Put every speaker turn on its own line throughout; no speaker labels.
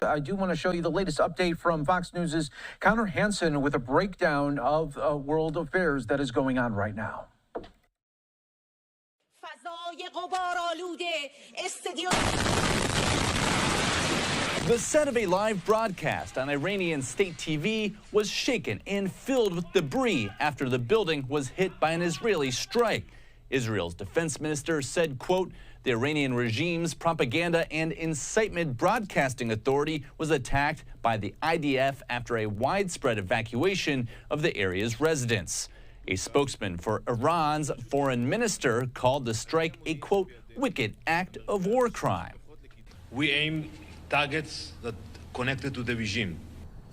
I do want to show you the latest update from Fox News' Connor Hansen with a breakdown of world affairs that is going on right now.
The set of a live broadcast on Iranian state TV was shaken and filled with debris after the building was hit by an Israeli strike. Israel's defense minister said, quote, the Iranian regime's propaganda and incitement broadcasting authority was attacked by the IDF after a widespread evacuation of the area's residents. A spokesman for Iran's foreign minister called the strike a, quote, wicked act of war crime.
We aim targets that connected to the regime.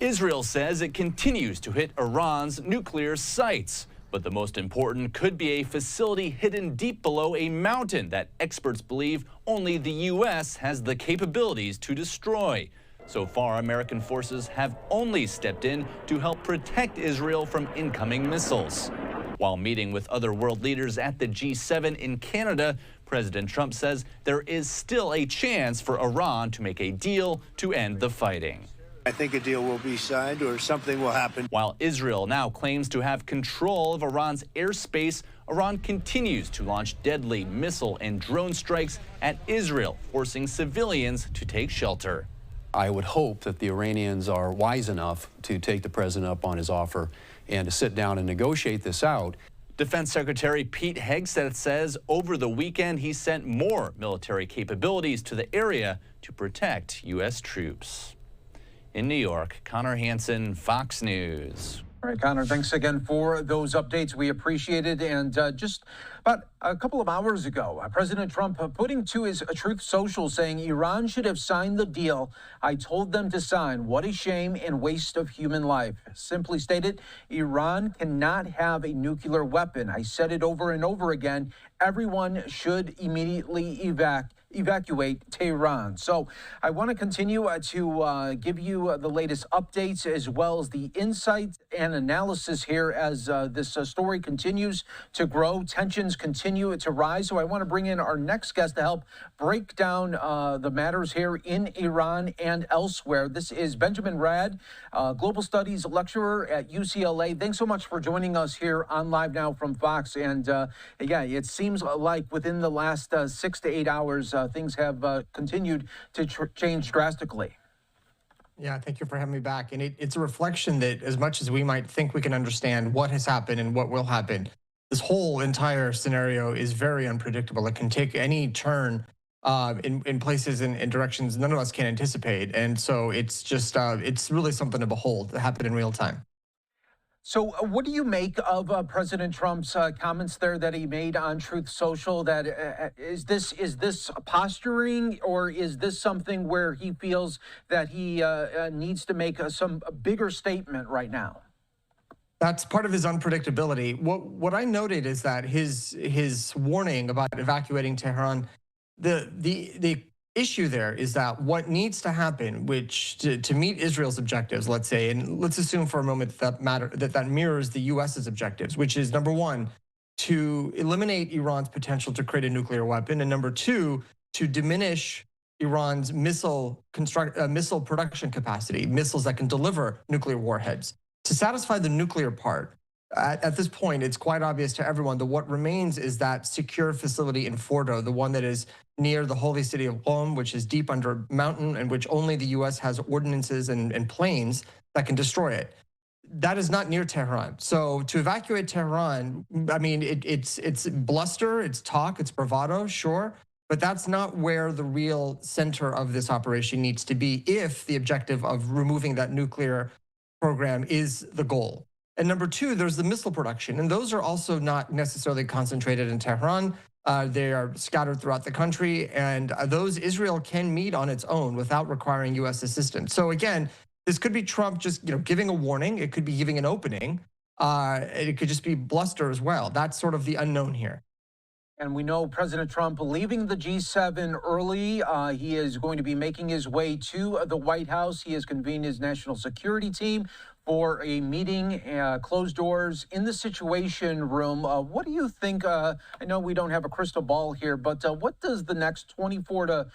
Israel says it continues to hit Iran's nuclear sites. But the most important could be a facility hidden deep below a mountain that experts believe only the U.S. has the capabilities to destroy. So far, American forces have only stepped in to help protect Israel from incoming missiles. While meeting with other world leaders at the G7 in Canada, President Trump says there is still a chance for Iran to make a deal to end the fighting.
I think a deal will be signed or something will happen.
While Israel now claims to have control of Iran's airspace, Iran continues to launch deadly missile and drone strikes at Israel, forcing civilians to take shelter.
I would hope that the Iranians are wise enough to take the president up on his offer and to sit down and negotiate this out.
Defense Secretary Pete Hegseth says over the weekend he sent more military capabilities to the area to protect U.S. troops. In New York, Connor Hansen, Fox News.
All right, Connor, thanks again for those updates. We appreciate it. And just about a couple of hours ago, President Trump putting to his Truth Social saying Iran should have signed the deal. I told them to sign. What a shame and waste of human life. Simply stated, Iran cannot have a nuclear weapon. I said it over and over again. Everyone should immediately evacuate Tehran. So I want to continue to give you the latest updates as well as the insight and analysis here as this story continues to grow. Tensions continue to rise. So I want to bring in our next guest to help break down the matters here in Iran and elsewhere. This is Benjamin Radd, Global Studies lecturer at UCLA. Thanks so much for joining us here on Live Now from Fox. And yeah, it seems like within the last 6 to 8 hours, things have continued to change drastically.
Yeah, thank you for having me back. And it's a reflection that as much as we might think we can understand what has happened and what will happen, this whole entire scenario is very unpredictable. It can take any turn in places and directions none of us can anticipate. And so it's just, it's really something to behold that happened in real time.
So what do you make of President Trump's comments there that he made on Truth Social? That is this posturing, or is this something where he feels that he needs to make some bigger statement right now?
That's part of his unpredictability. What I noted is that his warning about evacuating Tehran, the issue there is that what needs to happen, which to meet Israel's objectives, let's say, and let's assume for a moment that mirrors the U.S.'s objectives, which is number one, to eliminate Iran's potential to create a nuclear weapon, and number two, to diminish Iran's missile production capacity, missiles that can deliver nuclear warheads. To satisfy the nuclear part, at this point, it's quite obvious to everyone that what remains is that secure facility in Fordo, the one that is near the holy city of Qom, which is deep under a mountain and which only the U.S. has ordinances and planes that can destroy it. That is not near Tehran. So to evacuate Tehran, I mean, it's bluster, it's talk, it's bravado, sure, but that's not where the real center of this operation needs to be if the objective of removing that nuclear program is the goal. And number two, there's the missile production. And those are also not necessarily concentrated in Tehran. They are scattered throughout the country. And those Israel can meet on its own without requiring U.S. assistance. So again, this could be Trump just giving a warning. It could be giving an opening. It could just be bluster as well. That's sort of the unknown here.
And we know President Trump leaving the G7 early. He is going to be making his way to the White House. He has convened his national security team for a meeting, closed doors in the Situation Room. What do you think? I know we don't have a crystal ball here, but what does the next 24 to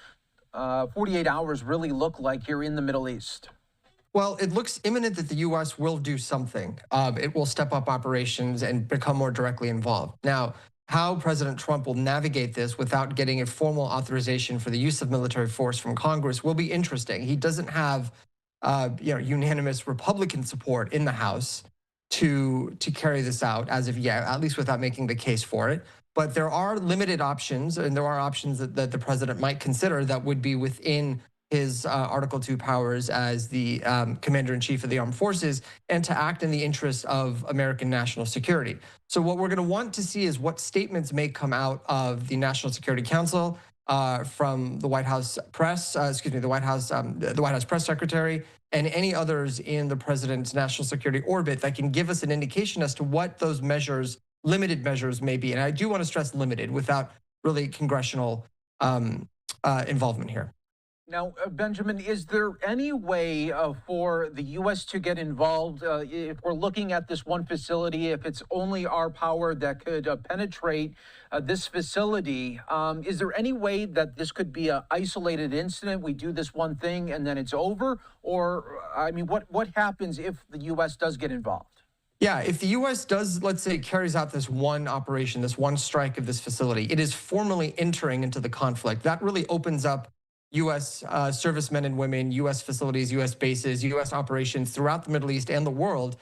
48 hours really look like here in the Middle East?
Well, it looks imminent that the U.S. will do something. It will step up operations and become more directly involved. Now, how President Trump will navigate this without getting a formal authorization for the use of military force from Congress will be interesting. He doesn't have, unanimous Republican support in the House to carry this out as of yet, at least without making the case for it. But there are limited options, and there are options that the president might consider that would be within his Article 2 powers as the commander-in-chief of the armed forces, and to act in the interest of American national security. So what we're going to want to see is what statements may come out of the National Security Council, from the White House press, the White House press secretary, and any others in the president's national security orbit that can give us an indication as to what those measures, limited measures, may be. And I do want to stress limited, without really congressional involvement here.
Now, Benjamin, is there any way for the U.S. to get involved if we're looking at this one facility, if it's only our power that could penetrate this facility? Is there any way that this could be an isolated incident? We do this one thing and then it's over? Or, I mean, what happens if the U.S. does get involved?
Yeah, if the U.S. does, let's say, carries out this one operation, this one strike of this facility, it is formally entering into the conflict. That really opens up U.S. servicemen and women, U.S. facilities, U.S. bases, U.S. operations throughout the Middle East and the world,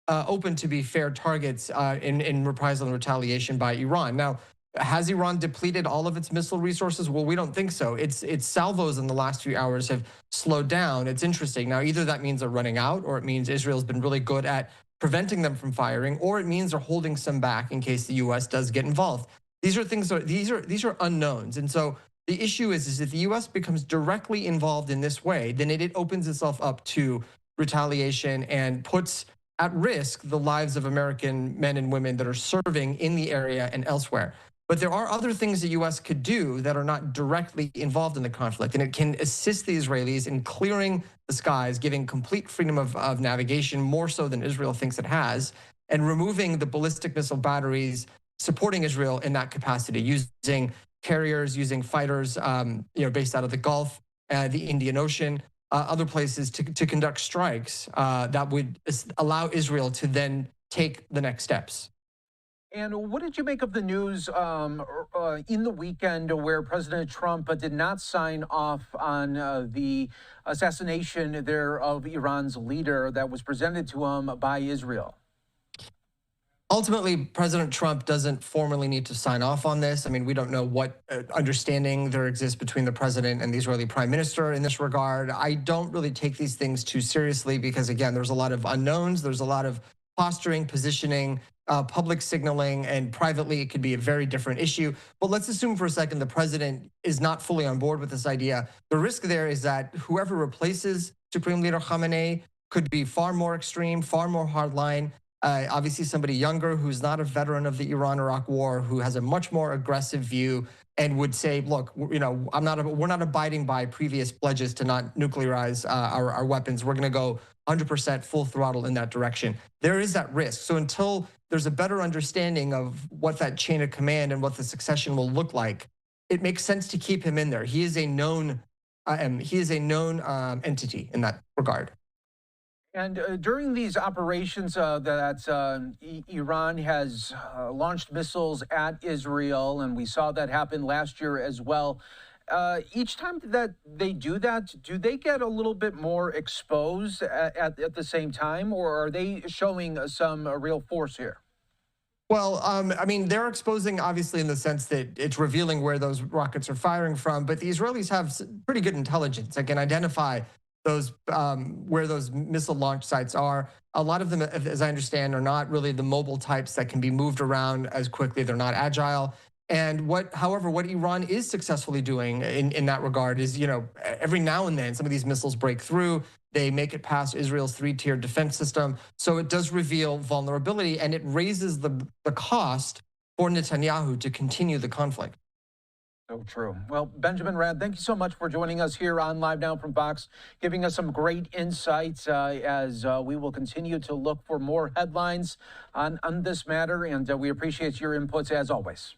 open to be fair targets in reprisal and retaliation by Iran. Now, has Iran depleted all of its missile resources? Well, we don't think so. Its salvos in the last few hours have slowed down. It's interesting. Now, either that means they're running out, or it means Israel's been really good at preventing them from firing, or it means they're holding some back in case the U.S. does get involved. These are things. These are unknowns, and so the issue is if the U.S. becomes directly involved in this way, then it opens itself up to retaliation and puts at risk the lives of American men and women that are serving in the area and elsewhere. But there are other things the U.S. could do that are not directly involved in the conflict, and it can assist the Israelis in clearing the skies, giving complete freedom of navigation, more so than Israel thinks it has, and removing the ballistic missile batteries, supporting Israel in that capacity, using carriers, using fighters, based out of the Gulf, the Indian Ocean, other places to conduct strikes that would allow Israel to then take the next steps.
And what did you make of the news in the weekend where President Trump did not sign off on the assassination there of Iran's leader that was presented to him by Israel?
Ultimately, President Trump doesn't formally need to sign off on this. I mean, we don't know what understanding there exists between the president and the Israeli prime minister in this regard. I don't really take these things too seriously because, again, there's a lot of unknowns. There's a lot of posturing, positioning, public signaling, and privately it could be a very different issue. But let's assume for a second the president is not fully on board with this idea. The risk there is that whoever replaces Supreme Leader Khamenei could be far more extreme, far more hardline. Obviously somebody younger who's not a veteran of the Iran-Iraq war, who has a much more aggressive view and would say, look, we're not abiding by previous pledges to not nuclearize our weapons. We're going to go 100% full throttle in that direction. There is that risk. So until there's a better understanding of what that chain of command and what the succession will look like, it makes sense to keep him in there. He is a known entity in that regard.
And during these operations that Iran has launched missiles at Israel, and we saw that happen last year as well, each time that they do that, do they get a little bit more exposed at the same time, or are they showing some real force here?
Well, I mean, they're exposing, obviously, in the sense that it's revealing where those rockets are firing from, but the Israelis have pretty good intelligence that can identify those where those missile launch sites are. A lot of them, as I understand, are not really the mobile types that can be moved around as quickly. They're not agile. And however, what Iran is successfully doing in that regard is, every now and then some of these missiles break through. They make it past Israel's three-tier defense system. So it does reveal vulnerability, and it raises the cost for Netanyahu to continue the conflict.
So true. Well, Benjamin Radd, thank you so much for joining us here on Live Now from Fox, giving us some great insights as we will continue to look for more headlines on this matter. And we appreciate your inputs as always.